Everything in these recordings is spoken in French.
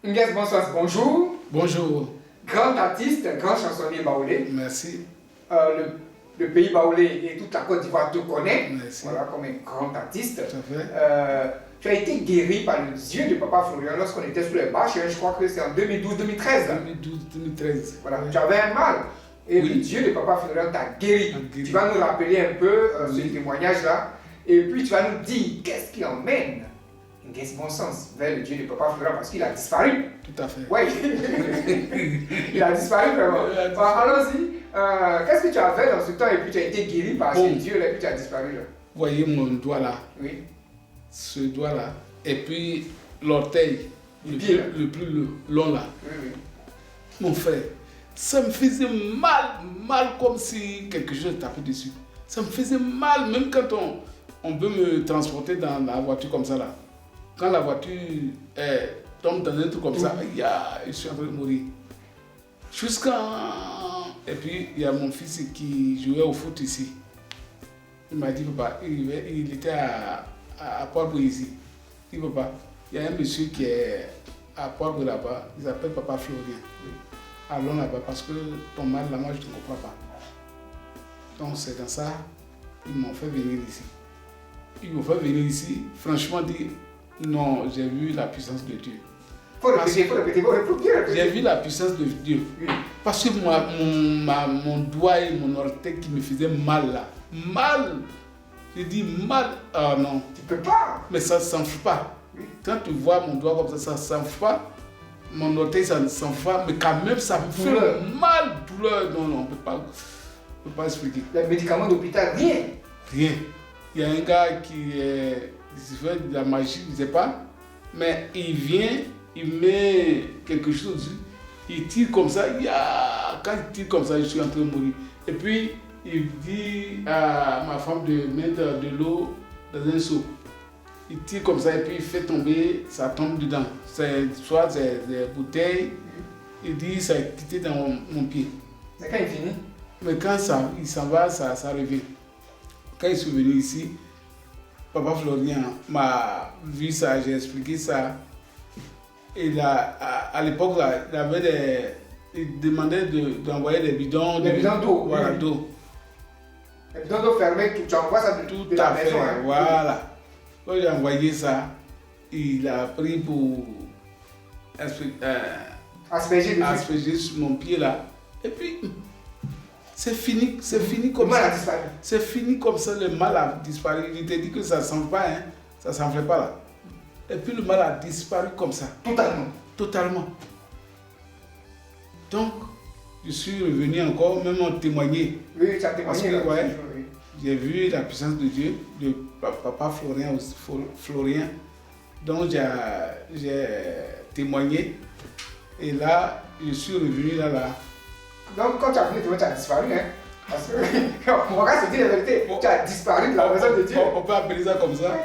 Inges Bonsoir, bonjour. Bonjour. Grand artiste, grand chansonnier baoulé. Merci. Le pays baoulé et toute la Côte d'Ivoire te connaît. Merci. Voilà, comme un grand artiste. Tout à fait. Tu as été guéri par le Dieu de Papa Florian lorsqu'on était sous les bâches. Je crois que c'est en 2012-2013. 2012-2013. Voilà, Ouais. tu avais un mal. Et Oui. le Dieu de Papa Florian t'a guéri. Guéri. Tu vas nous rappeler un peu Oui. ce témoignage-là. Et puis tu vas nous dire qu'est-ce qui emmène Inges Bonsoir vers le Dieu de Papa Florian parce qu'il a disparu. Tout à fait. Oui, il a disparu vraiment. Allons-y. Qu'est-ce que tu avais dans ce temps et puis tu as été guéri par ce Dieu-là et puis tu as disparu là? Vous voyez mon doigt là, Oui. ce doigt là, et puis l'orteil, Pied, là. le plus long là. Oui, oui. Mon frère, ça me faisait mal comme si quelque chose tapait dessus. Ça me faisait mal, même quand on veut me transporter dans la voiture comme ça là. Quand la voiture tombe dans un truc comme ça, je suis en train de mourir. Et puis il y a mon fils qui jouait au foot ici. Il m'a dit, papa, il était à Port-Bouilly ici. Il dit, papa, il y a un monsieur qui est à Port-Bouilly là-bas, il s'appelle Papa Florian. Allons là-bas parce que ton mal là, moi je ne comprends pas. Donc c'est dans ça, ils m'ont fait venir ici. Ils m'ont fait venir ici, franchement dit, non, j'ai vu la puissance de Dieu. Faut bien répéter. J'ai vu la puissance de Dieu. Oui. Parce que moi, mon doigt et mon orteil qui me faisaient mal là. Mal. J'ai dit mal. Ah non. Tu peux pas. Mais ça ne s'enfle pas. Oui. Quand tu vois mon doigt comme ça ne s'enfle pas. Mon orteil, ça ne s'enfle pas. Mais quand même, ça me fait mal. Douleur. Non, on ne peut pas expliquer. Les médicaments d'hôpital, rien. Rien. Il y a un gars qui fait de la magie, je ne sais pas. Mais il vient, il met quelque chose dessus. Il tire comme ça, quand il tire comme ça, je suis en train de mourir. Et puis, il dit à ma femme de mettre de l'eau dans un seau. Il tire comme ça et puis il fait tomber, ça tombe dedans. Soit des bouteilles, il dit ça a quitté dans mon pied. C'est quand il finit. Mais quand il s'en va, ça revient. Quand je suis venu ici, Papa Florian m'a vu ça, j'ai expliqué ça. Et là, à l'époque, il demandait d'envoyer des bidons. Des bidons d'eau. Voilà, Oui. d'eau. Les bidons d'eau fermés, tu envoies ça de Tout la à fait, maison. Hein. voilà. Quand j'ai envoyé ça, il a pris pour Asperger dessus. asperger sur mon pied là. Et puis, c'est fini Le comme mal a ça. disparu. C'est fini comme ça, le mal a disparu. Il t'a dit que ça ne s'enfle pas, hein. Ça ne s'enflait pas là. Et puis le mal a disparu comme ça. Totalement. Totalement. Donc, je suis revenu encore, même en témoigner. Oui, tu as témoigné. Parce que, là. ouais. Oui. J'ai vu la puissance de Dieu, de Papa Florian. Donc, j'ai témoigné. Et là, je suis revenu là. Donc, quand tu as fini, tu as disparu. Hein? Parce que, mon gars se dit la vérité, tu as disparu de la maison de Dieu. On peut appeler ça comme ça.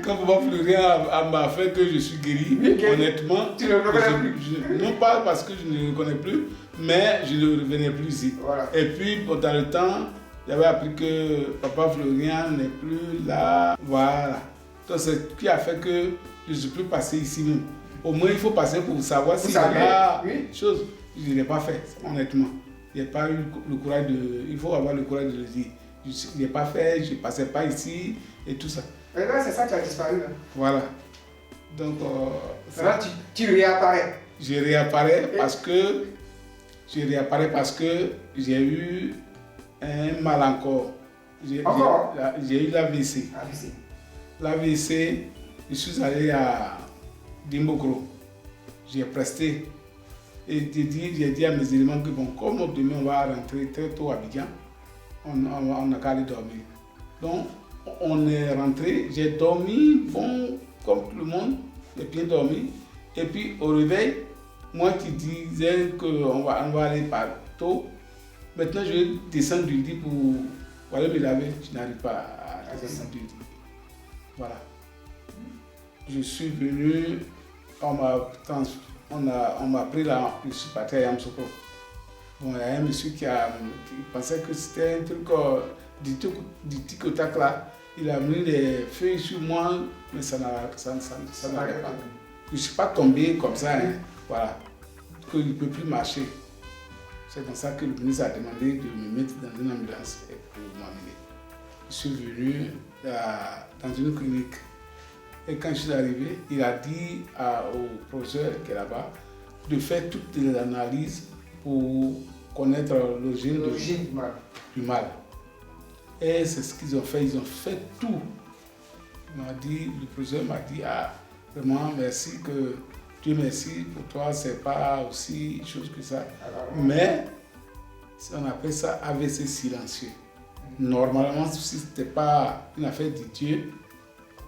Quand Papa Florian m'a fait que je suis guéri, Oui, guéri. honnêtement, Tu ne le reconnais plus. non pas parce que je ne le connais plus, mais je ne revenais plus ici. Voilà. Et puis, dans le temps, j'avais appris que Papa Florian n'est plus là. Voilà. Donc, c'est ce qui a fait que je ne suis plus passé ici même. Au moins, il faut passer pour savoir si savez, la oui. chose, je ne l'ai pas fait, honnêtement. Je n'ai pas eu le courage il faut avoir le courage de le dire. Je ne l'ai pas fait, je ne passais pas ici et tout ça. Et là, c'est ça, tu as disparu. Là. Voilà. Donc, Maintenant, tu réapparais. je réapparais parce que j'ai eu un mal encore. Encore? J'ai eu l'AVC. Ah, ici. L'AVC, je suis allé à Dimbokro. J'ai presté. Et j'ai dit à mes éléments que bon, comme demain on va rentrer très tôt à Abidjan, on n'a qu'à aller dormir. Donc, on est rentré, j'ai dormi, bon, comme tout le monde, j'ai bien dormi. Et puis, au réveil, moi qui disais qu'on va aller par tôt, maintenant je vais descendre du lit pour aller me laver, je n'arrive pas à descendre du lit. Voilà. Je suis venu, on m'a pris là, je suis parti à Yamsoko. Bon, il y a un monsieur qui pensait que c'était un truc du tic-tac là. Il a mis les feuilles sur moi, mais ça n'allait pas. je ne suis pas tombé comme ça, hein, voilà, qu'il ne peut plus marcher. C'est dans ça que le ministre a demandé de me mettre dans une ambulance pour m'emmener. Je suis venu dans une clinique. Et quand je suis arrivé, il a dit au professeur qui est là-bas de faire toutes les analyses pour connaître l'origine du mal. Et c'est ce qu'ils ont fait. Ils ont fait tout. Le professeur m'a dit, vraiment merci, que Dieu merci, pour toi c'est pas aussi chose que ça. Mais on appelle ça AVC silencieux. Normalement, si ce n'était pas une affaire de Dieu,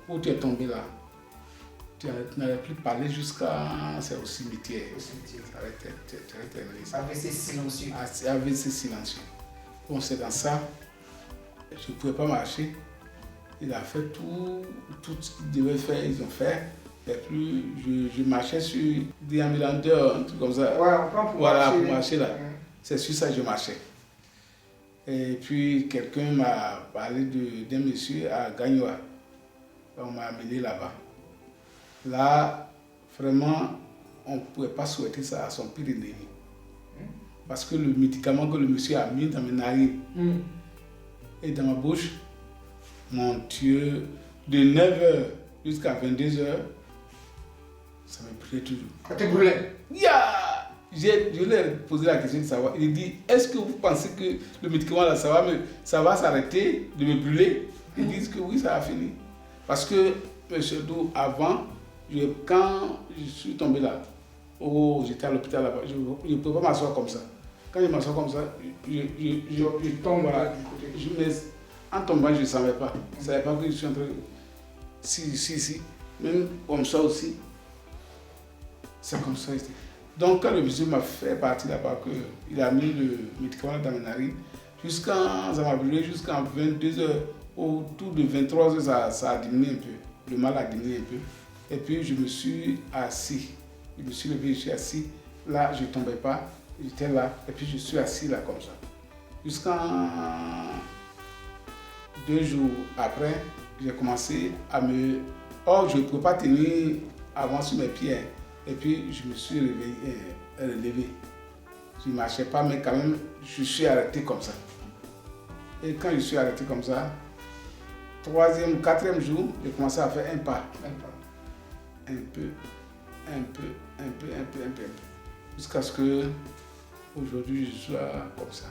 où tu es tombé là, tu n'avais plus parlé jusqu'à au cimetière. AVC silencieux. AVC silencieux. Bon, c'est dans ça. Je ne pouvais pas marcher. Il a fait tout ce qu'il devait faire, ils ont fait. Et puis, je marchais sur des ambulateurs, un truc comme ça. Ouais, on prend pour marcher. Pour marcher là. C'est sur ça que je marchais. Et puis, quelqu'un m'a parlé d'un monsieur à Gagnoa. On m'a amené là-bas. Là, vraiment, on ne pouvait pas souhaiter ça à son pire ennemi. Parce que le médicament que le monsieur a mis dans mes narines et dans ma bouche, mon Dieu, de 9h jusqu'à 22h, ça me brûlait toujours. Ça te brûlait? Yeah! Je lui ai posé la question de savoir. Il dit, est-ce que vous pensez que le médicament là, ça va s'arrêter de me brûler? Ils disent que oui, ça a fini. Parce que, M. Dou, avant, quand je suis tombé là, j'étais à l'hôpital là-bas, je ne pouvais pas m'asseoir comme ça. Quand je m'assois comme ça, je tombe là. En tombant, je ne savais pas. Je ne savais pas que je suis en train de... Si. Même comme ça aussi. C'est comme ça. Donc, quand le monsieur m'a fait partir là-bas, il a mis le médicament dans mes narines, ça m'a brûlé jusqu'à 22h, autour de 23h, ça a diminué un peu. Le mal a diminué un peu. Et puis, je me suis assis. Je me suis levé, je suis assis. Là, je ne tombais pas. J'étais là. Et puis, je suis assis là comme ça. Jusqu'à 2 jours après, j'ai commencé à me... Oh, je ne pouvais pas tenir avant sur mes pieds. Et puis, je me suis relevé. Je ne marchais pas, mais quand même, je suis arrêté comme ça. Et quand je suis arrêté comme ça, 3e ou 4e jour, j'ai commencé à faire un pas. Un peu. Jusqu'à ce que, aujourd'hui, je sois comme ça.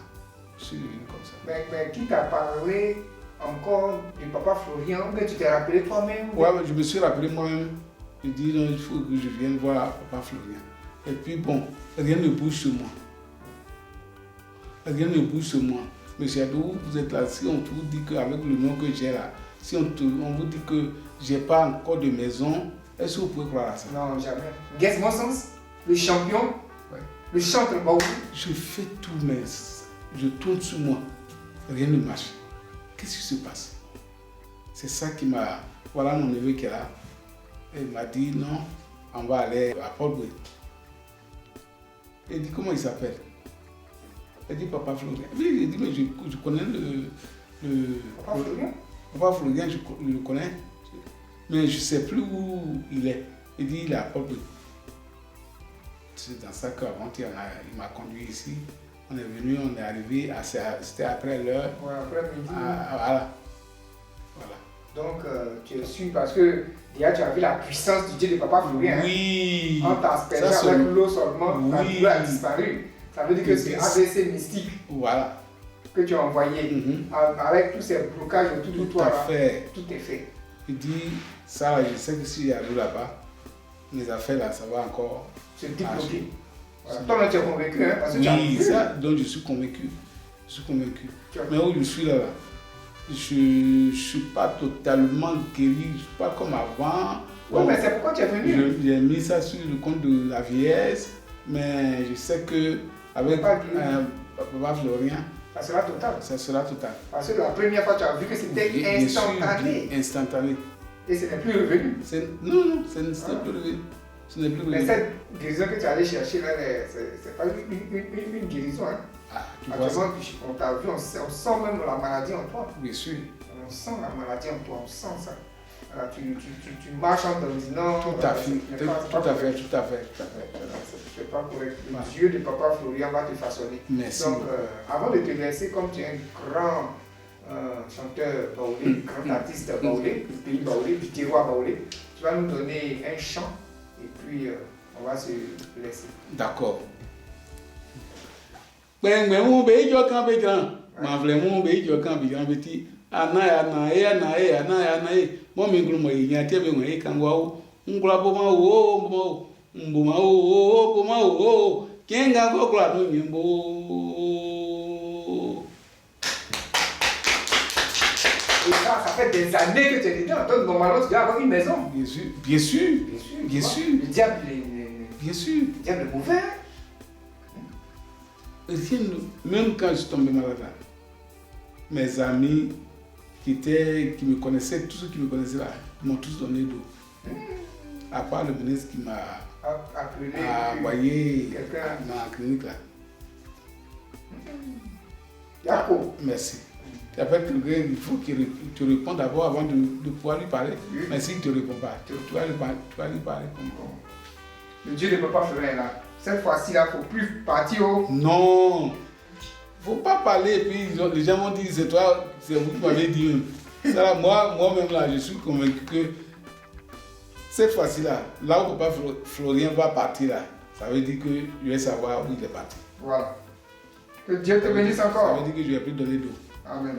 Je suis devenu comme ça. Mais qui t'a parlé encore du papa Florian, que tu t'es rappelé toi-même? Ouais, je me suis rappelé moi-même. Je dis non, il faut que je vienne voir papa Florian. Et puis bon, rien ne bouge sur moi. Rien ne bouge sur moi. Monsieur Adou, vous êtes là, si on vous dit qu'avec le nom que j'ai là, si on vous dit que je n'ai pas encore de maison, est-ce que vous pouvez croire à ça? Non, jamais. Guess mon sens, le champion, le chanteur, je fais tout, mais je tourne sur moi. Rien ne marche. Qu'est-ce qui se passe? C'est ça qui m'a... Voilà mon neveu qui est là. Il m'a dit non, on va aller à Paul-Boué. Il dit comment il s'appelle? Il dit papa Florian. Oui, il dit mais je connais le papa Florian. Papa Florian, je le connais. Mais je ne sais plus où il est. Il dit il est à Paul-Boué. C'est dans ça qu'avant-hier, il m'a conduit ici. On est venu, on est arrivé, c'était après l'heure. Ouais, après midi. Voilà. Donc, tu es sûr parce que déjà tu as vu la puissance du Dieu de papa Florian. Oui. En t'aspergeant avec l'eau seulement, la douleur a disparu. Ça veut dire que c'est AVC mystique. Voilà. Que tu as envoyé. Avec tous ces blocages autour de toi. Tout est fait. Il dit, ça, je sais que si j'arrive là-bas, mes affaires là, ça va encore se débloquer. Voilà. Toi, tu es convaincu, hein, parce que oui, ça, donc je suis convaincu. Mais où je suis là, je ne suis pas totalement guéri, je ne suis pas comme avant. Oui, mais c'est pourquoi tu es venu. J'ai mis ça sur le compte de la vieillesse, mais je sais que avec papa Florian, ça sera total. Ça sera total. Parce que la première fois, tu as vu que c'était instantané. Instantané. Et ce n'est plus revenu. Non, ce n'est plus revenu. Ce n'est plus revenu. Mais cette guérison que tu es allé chercher là, c'est pas une guérison. Hein. Actuellement, on t'a vu, on sent même la maladie en toi. Bien sûr. On sent la maladie en toi, on sent ça. tu marches en te disant. Tout à fait. C'est pas correct. Le Dieu de Papa Florian va te façonner. Merci. Donc, avant de te laisser, comme tu es un grand chanteur baoulé, grand artiste baoulé, du pays baoulé, du terroir baoulé, tu vas nous donner un chant et puis on va se laisser. D'accord. Ben, mon pays, je camp grand. Ma vraiment pays, je camp grand petit. Anae. Mon minglu mo yi ate be mo yi kan wa ngula bo ma wo mbo ma wo kenga ko kula no nyimbo. Et ça fait des années que tu es dedans. Donc normalement tu dois avoir une maison. Bien sûr. Le diable bien sûr. Le diable est mauvais. Même quand je suis tombé malade, mes amis qui me connaissaient, tous ceux qui me connaissaient là, m'ont tous donné d'eau. À part le ministre qui m'a envoyé dans la clinique là. D'accord. Merci. Il y a quelqu'un, il faut qu'il te réponde d'abord avant de pouvoir lui parler. Mais s'il ne te répond pas, tu vas lui parler comme ça. Le Dieu ne peut pas faire là. Cette fois-ci là, il ne faut plus partir au... Non. Il ne faut pas parler et puis les gens vont dire c'est toi, c'est vous qui m'avez dit. Ça, moi-même là, je suis convaincu que cette fois-ci là où Papa Florian va partir là, ça veut dire que je vais savoir où il est parti. Voilà. Que Dieu te bénisse encore. Ça veut dire que je vais plus donner d'eau. Amen.